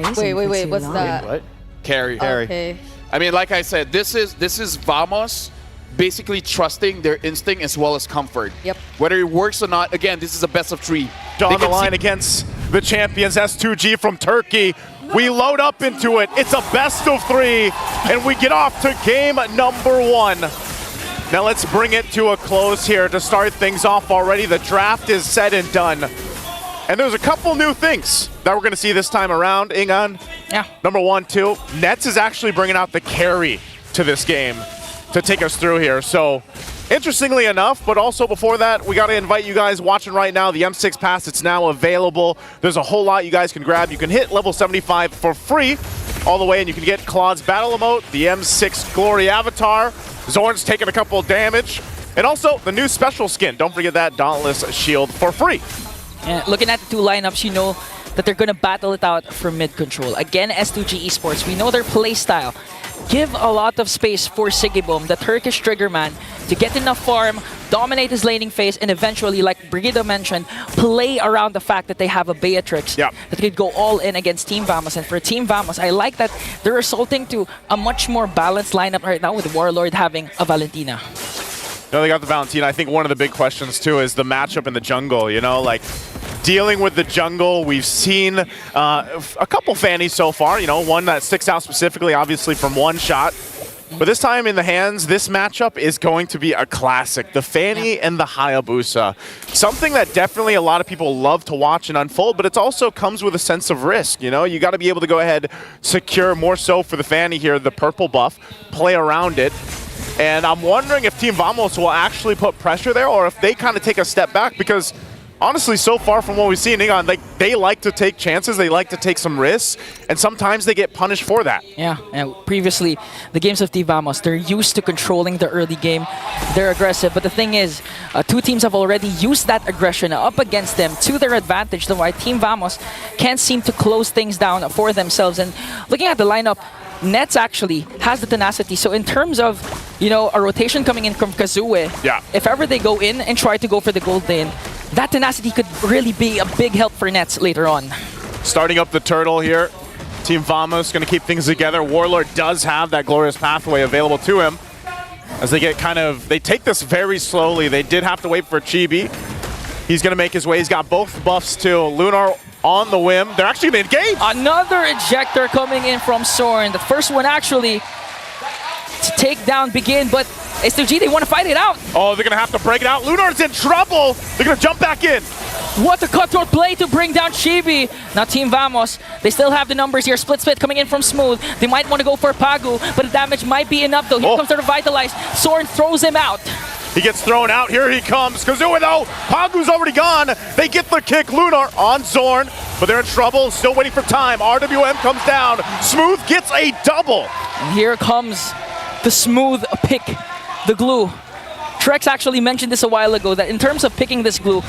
Wait, what's that? What? Carry. Okay. I mean, like I said, this is VMS basically trusting their instinct as well as comfort. Yep. Whether it works or not, again, this is a best of 3. On the line against the champions S2G from Turkey. We load up into it. It's a best of 3, and we get off to game number 1. Now let's bring it to a close here to start things off already. The draft is said and done. And there's a couple new things that we're going to see this time around, Ingan. Yeah. Number 1, 2, Nets is actually bringing out the carry to this game to take us through here. So, interestingly enough, but also before that, we got to invite you guys watching right now, the M6 Pass, it's now available. There's a whole lot you guys can grab. You can hit level 75 for free all the way, and you can get Claude's Battle Emote, the M6 Glory Avatar. Zorn's taking a couple of damage, and also the new special skin. Don't forget that Dauntless Shield for free. And looking at the two lineups, you know that they're going to battle it out for mid control. Again, S2G Esports, we know their play style. Give a lot of space for Sigibum, the Turkish trigger man, to get enough farm, dominate his laning phase, and eventually, like Brigido mentioned, play around the fact that they have a Beatrix that could go all in against Team VMS. And for Team VMS, I like that they're resulting to a much more balanced lineup right now with Warlord having a Valentina. No, they got the Valentina. I think one of the big questions, too, is the matchup in the jungle, you know, like dealing with the jungle. We've seen a couple Fannies so far, you know, one that sticks out specifically, obviously, from one shot. But this time in the hands, this matchup is going to be a classic. The Fanny and the Hayabusa. Something that definitely a lot of people love to watch and unfold, but it also comes with a sense of risk, you know? You got to be able to go ahead, secure more so for the Fanny here, the purple buff, play around it. And I'm wondering if Team VMS will actually put pressure there or if they kind of take a step back, because honestly, so far from what we've seen, they like to take chances, they like to take some risks, and sometimes they get punished for that. Yeah, and previously, the games of Team VMS, they're used to controlling the early game. They're aggressive, but the thing is, two teams have already used that aggression up against them to their advantage, though why Team VMS can't seem to close things down for themselves. And looking at the lineup, Nets actually has the tenacity. So in terms of, you know, a rotation coming in from Kazue, if ever they go in and try to go for the gold lane, that tenacity could really be a big help for Nets later on. Starting up the turtle here. Team VMS going to keep things together. Warlord does have that glorious pathway available to him. As they get they take this very slowly. They did have to wait for Chibi. He's going to make his way. He's got both buffs too. Lunar on the whim. They're actually going to engage. Another ejector coming in from Soren. The first one actually to take down Begin, but S2G, they want to fight it out. Oh, they're going to have to break it out. Lunar's in trouble. They're going to jump back in. What a cutthroat play to bring down Chibi. Now Team VMS, they still have the numbers here. Split coming in from Smooth. They might want to go for Pagu, but the damage might be enough though. Here comes the Revitalize. Soren throws him out. He gets thrown out. Here he comes. Kazue though. Pagu's already gone. They get the kick. Lunar on Zorn, but they're in trouble. Still waiting for time. RWM comes down. Smooth gets a double. And here comes the Smooth pick, the glue. Trex actually mentioned this a while ago that in terms of picking this glue,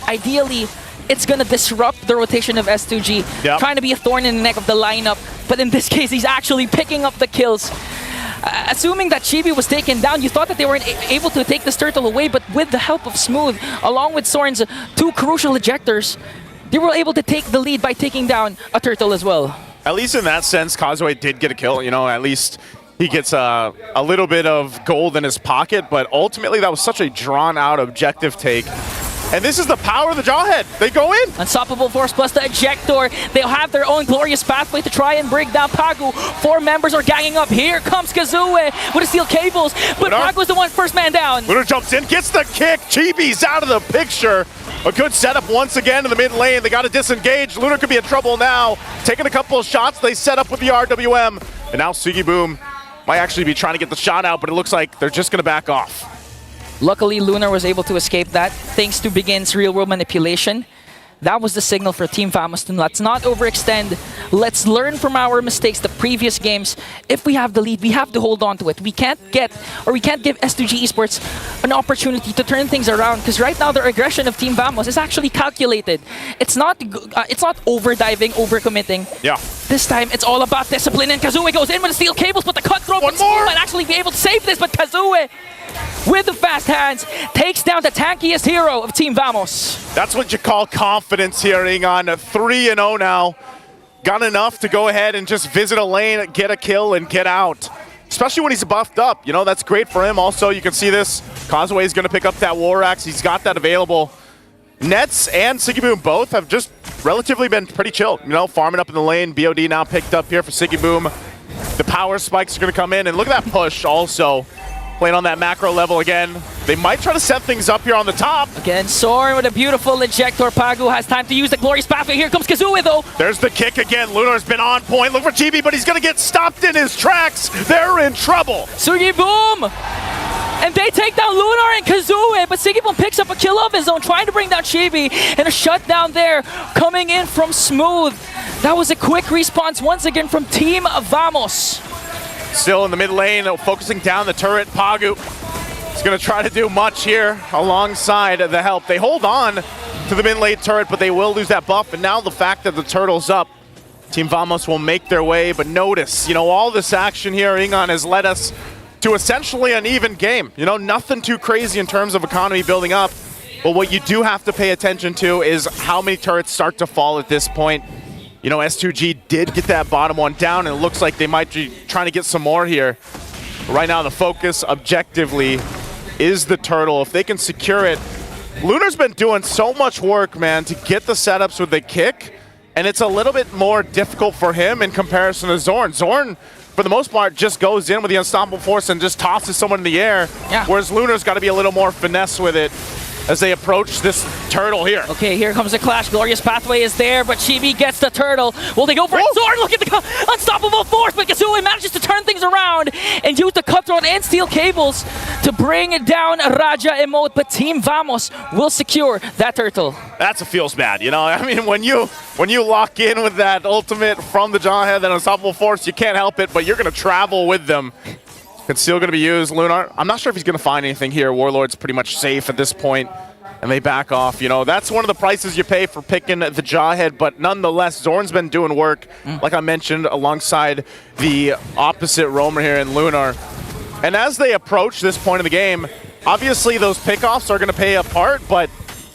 ideally it's going to disrupt the rotation of S2G, trying to be a thorn in the neck of the lineup. But in this case, he's actually picking up the kills. Assuming that Chibi was taken down, you thought that they weren't able to take this turtle away, but with the help of Smooth, along with Soren's two crucial ejectors, they were able to take the lead by taking down a turtle as well. At least in that sense, Kazue did get a kill. You know, at least he gets a little bit of gold in his pocket, but ultimately that was such a drawn-out objective take. And this is the power of the Jawhead. They go in. Unstoppable Force plus the Ejector. They'll have their own glorious pathway to try and break down Pagu. 4 members are ganging up. Here comes Kazue with the steel cables, but Pagu's the one first man down. Lunar jumps in, gets the kick. Chibi's out of the picture. A good setup once again in the mid lane. They got to disengage. Lunar could be in trouble now. Taking a couple of shots. They set up with the RWM. And now Sugiboom might actually be trying to get the shot out, but it looks like they're just going to back off. Luckily, Lunar was able to escape that thanks to Begin's real-world manipulation. That was the signal for Team VMS to let's not overextend. Let's learn from our mistakes the previous games. If we have the lead, we have to hold on to it. We can't give S2G Esports an opportunity to turn things around, because right now their aggression of Team VMS is actually calculated. It's not over-diving, over-committing. Yeah. This time, it's all about discipline, and Kazue goes in with the steel cables, but the cutthroat might actually be able to save this, but Kazue, with the fast hands, takes down the tankiest hero of Team VMS. That's what you call confidence here, Ingon. 3-0 now. got enough to go ahead and just visit a lane, get a kill, and get out. Especially when he's buffed up. You know, that's great for him. Also, you can see this. Causeway is going to pick up that War Axe. He's got that available. Nets and Siggyboom both have just relatively been pretty chill. You know, farming up in the lane. BOD now picked up here for Siggyboom. The power spikes are going to come in. And look at that push also. Playing on that macro level again. They might try to set things up here on the top. Again, Soren with a beautiful ejector. Pagu has time to use the glorious pathway. Here comes Kazooie though. There's the kick again. Lunar's been on point. Look for GB, but he's going to get stopped in his tracks. They're in trouble. Siggyboom! And they take down Lunar and Kazooie, but Siggyboom picks up a kill of his own, trying to bring down Chibi, and a shutdown there coming in from Smooth. That was a quick response once again from Team Vamos. Still in the mid lane, focusing down the turret. Pagu is going to try to do much here alongside the help. They hold on to the mid lane turret, but they will lose that buff. And now the fact that the turtle's up, Team Vamos will make their way. But notice, you know, all this action here, Ingon has led us to essentially an even game. You know, nothing too crazy in terms of economy building up. But what you do have to pay attention to is how many turrets start to fall at this point. You know, S2G did get that bottom one down, and it looks like they might be trying to get some more here. But right now, the focus objectively is the turtle. If they can secure it, Lunar's been doing so much work, man, to get the setups with the kick, and it's a little bit more difficult for him in comparison to Zorn. Zorn, for the most part, just goes in with the unstoppable force and just tosses someone in the air, whereas Lunar's got to be a little more finesse with it as they approach this turtle here. Okay, here comes the clash. Glorious pathway is there, but Chibi gets the turtle. Will they go for it? Zorn, look at the unstoppable force, but Kazooie manages to turn things around and use the cutthroat and steel cables to bring down Raja emote, but Team Vamos will secure that turtle. That's a feels bad, you know? I mean, when you lock in with that ultimate from the Jawhead, that unstoppable force, you can't help it, but you're going to travel with them. It's still going to be used. Lunar, I'm not sure if he's going to find anything here. Warlord's pretty much safe at this point, and they back off. You know, that's one of the prices you pay for picking the Jawhead, but nonetheless, Zorn's been doing work, like I mentioned, alongside the opposite roamer here in Lunar. And as they approach this point of the game, obviously those pickoffs are going to pay a part, but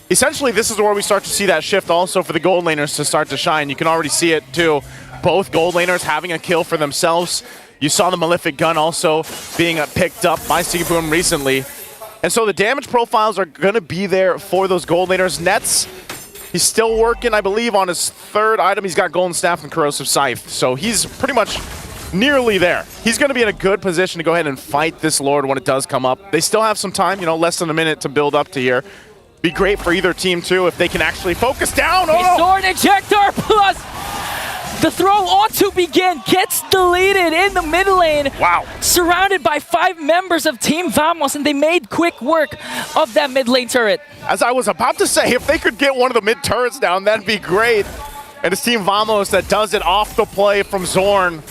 essentially this is where we start to see that shift also for the gold laners to start to shine. You can already see it too. Both gold laners having a kill for themselves. You saw the Malefic Gun also being picked up by Siggyboom recently. And so the damage profiles are going to be there for those gold laners. Nets, he's still working, I believe, on his third item. He's got Golden Staff and Corrosive Scythe. So he's pretty much nearly there. He's going to be in a good position to go ahead and fight this Lord when it does come up. They still have some time, you know, less than a minute to build up to here. Be great for either team, too, if they can actually focus down. Oh, Sword Ejector plus the throw on to begin gets deleted in the mid lane. Wow. Surrounded by 5 members of Team Vamos, and they made quick work of that mid lane turret. As I was about to say, if they could get one of the mid turrets down, that'd be great. And it's Team Vamos that does it off the play from Zorn.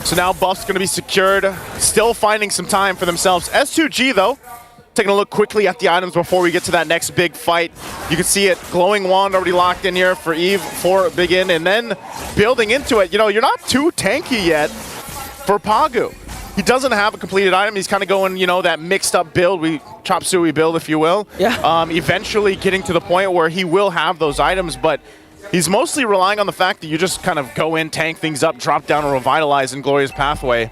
So now buff's going to be secured. Still finding some time for themselves. S2G, though, taking a look quickly at the items before we get to that next big fight. You can see it, Glowing Wand already locked in here for Eve for Big In, and then building into it. You know, you're not too tanky yet for Pagu. He doesn't have a completed item. He's kind of going, you know, that mixed up build, chop suey build, if you will. Yeah. Eventually getting to the point where he will have those items, but he's mostly relying on the fact that you just kind of go in, tank things up, drop down, and revitalize in Glorious Pathway.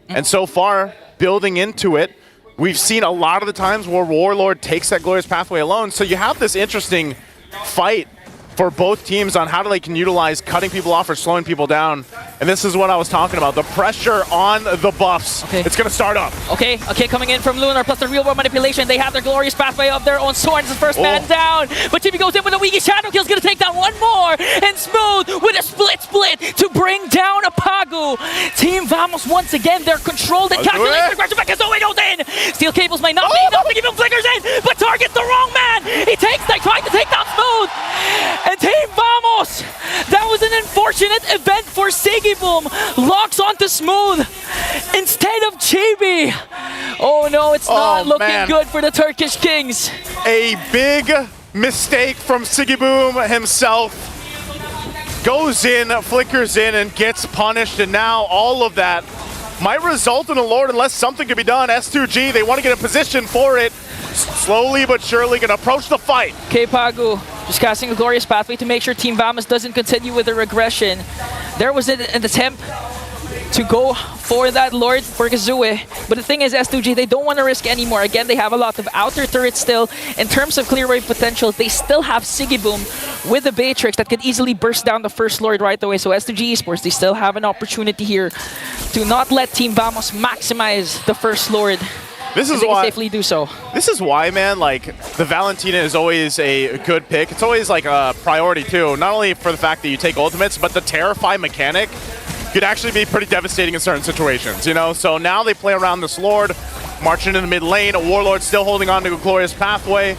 And so far, building into it, we've seen a lot of the times where Warlord takes that Glorious Pathway alone. So you have this interesting fight for both teams on how they can utilize cutting people off or slowing people down. And this is what I was talking about, the pressure on the buffs. Okay. It's going to start up. Okay, coming in from Lunar plus the real world manipulation. They have their Glorious Pathway of their own. Soren's the first man down. But Chibi goes in with a Wiki Shadow Kill's going to take down one more. And Smooth with a split to bring down a Pagu. Team Vamos once again, they're controlled and calculated. Aggression back as Zoe goes in. Steel cables might not be enough to give him flickers in, but targets the wrong man. They tried to take down Smooth. And Team Vamos, that was an unfortunate event for Siggyboom. Locks onto Smooth instead of Chibi. Oh no, it's not looking good for the Turkish Kings. A big mistake from Siggyboom himself. Goes in, flickers in, and gets punished, and now all of that might result in a Lord unless something can be done. S2G, they want to get a position for it. Slowly but surely going to approach the fight. Okay, Pagu, Just casting a Glorious Pathway to make sure Team VMS doesn't continue with the regression. There was an attempt to go for that Lord for Kazooie. But the thing is, S2G, they don't want to risk anymore. Again, they have a lot of outer turrets still. In terms of clear wave potential, they still have Sigiboom with the Baytrix that could easily burst down the first Lord right away. So S2G Esports, they still have an opportunity here to not let Team VMS maximize the first Lord. This is they why can safely do so. This is why, man, like, the Valentina is always a good pick. It's always like a priority too, not only for the fact that you take ultimates, but the Terrify mechanic could actually be pretty devastating in certain situations, you know? So now they play around this Lord, marching in the mid lane, a Warlord still holding on to a Glorious Pathway.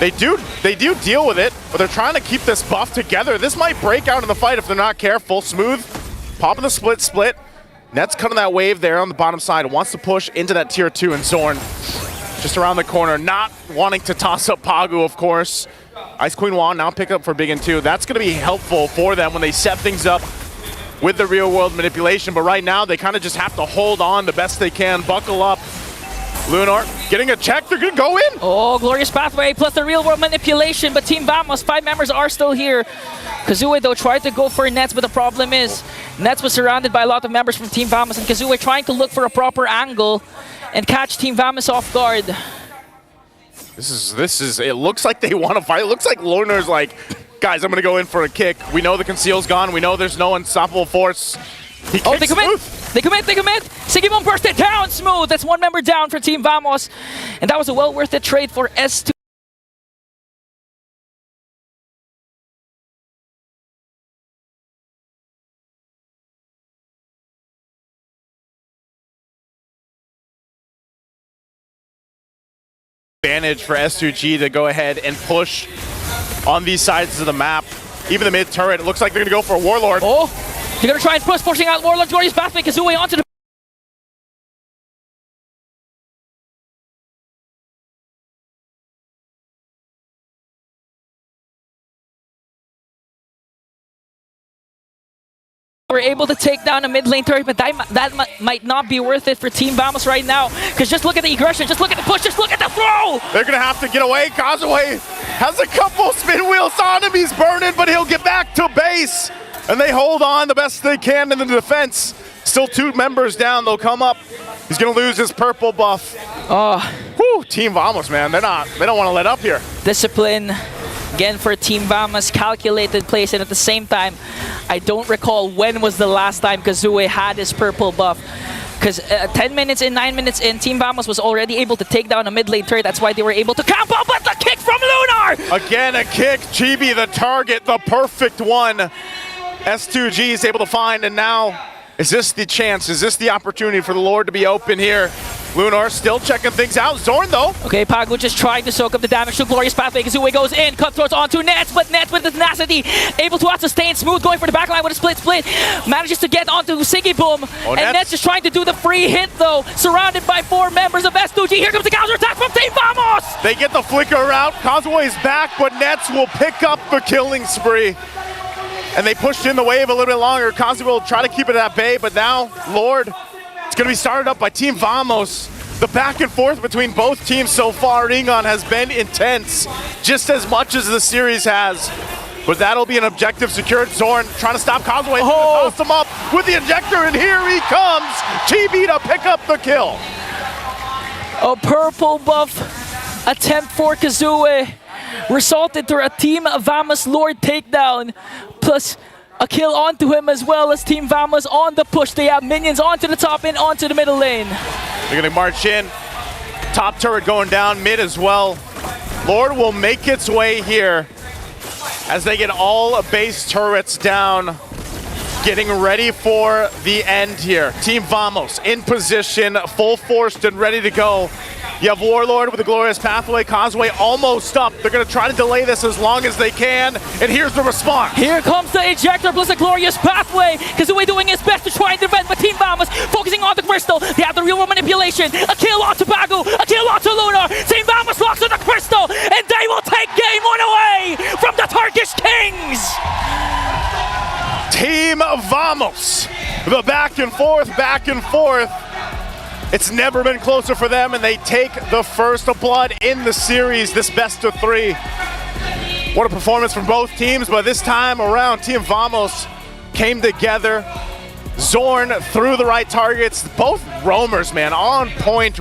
They do deal with it, but they're trying to keep this buff together. This might break out in the fight if they're not careful. Smooth, popping the split. Net's cutting that wave there on the bottom side. Wants to push into that tier 2, and Zorn just around the corner, not wanting to toss up Pagu, of course. Ice Queen Wand now pick up for Big N 2. That's going to be helpful for them when they set things up with the real world manipulation, but right now they kind of just have to hold on the best they can, buckle up. Lunar getting a check, they're going to go in. Oh, Glorious Pathway plus the real world manipulation, but Team VMS, 5 members are still here. Kazooie though tried to go for Nets, but the problem is Nets was surrounded by a lot of members from Team VMS, and Kazooie trying to look for a proper angle and catch Team VMS off guard. This is it looks like they want to fight. It looks like Lunar's like, guys, I'm going to go in for a kick. We know the conceal's gone. We know there's no unstoppable force. He Oh, they commit! Smooth. They commit! Sigimon burst it down, Smooth! That's 1 member down for Team VMS. And that was a well worth it trade for S2. Advantage for S2G to go ahead and push on these sides of the map. Even the mid turret, it looks like they're going to go for a Warlord. Oh, they're going to try and pushing out Warlord. Glorious Pathway, Kazooie onto the... We're able to take down a mid lane turret, but that might not be worth it for Team VMS right now. Because just look at the aggression, just look at the push, just look at the throw! They're going to have to get away. Kazooie has a couple spin wheels on him. He's burning, but he'll get back to base. And they hold on the best they can in the defense. Still 2 members down. They'll come up. He's going to lose his purple buff. Whew, Team VMS, man. They don't want to let up here. Discipline. Again for Team VMS, calculated place, and at the same time, I don't recall when was the last time Kazooie had his purple buff. Because 10 minutes in, 9 minutes in, Team VMS was already able to take down a mid lane turret. That's why they were able to camp out, but the kick from Lunar! Again, a kick. Chibi, the target, the perfect one. S2G is able to find, and now, is this the chance? Is this the opportunity for the Lord to be open here? Lunar still checking things out. Zorn, though. Okay, Pagu just trying to soak up the damage to Glorious Pathway. Kazooie goes in, cutthroats onto Nets, but Nets with the tenacity, able to sustain. Smooth going for the backline with a split. Manages to get onto Sigiboom, and Nets is trying to do the free hit, though. Surrounded by 4 members of S2G. Here comes the counter-attack from Team VMS! They get the flicker out. Kazooie's back, but Nets will pick up the killing spree. And they pushed in the wave a little bit longer. Kazooie will try to keep it at bay, but now, Lord, it's going to be started up by Team VMS. The back and forth between both teams so far, Ingon, has been intense, just as much as the series has. But that'll be an objective secured. Zorn trying to stop Kazooie, toss him up with the injector, and here he comes! Chibi to pick up the kill. A purple buff attempt for Kazooie resulted to a Team VMS Lord takedown, plus a kill onto him as well as Team VMS on the push. They have minions onto the top and onto the middle lane. They're going to march in. Top turret going down, mid as well. Lord will make its way here as they get all base turrets down. Getting ready for the end here. Team VMS in position, full forced and ready to go. You have Warlord with a Glorious Pathway, Kazooie almost up. They're going to try to delay this as long as they can, and here's the response. Here comes the ejector plus a Glorious Pathway. Kazooie doing his best to try and defend, but Team VMS focusing on the crystal. They have the real world manipulation. A kill onto Pagu, a kill onto Lunar. Team VMS locks on the crystal, and they will take game 1 away from the Turkish Kings. Team VMS, the back and forth. It's never been closer for them, and they take the first blood in the series, this best of 3. What a performance from both teams, but this time around, Team Vamos came together. Zorn threw the right targets. Both roamers, man, on point.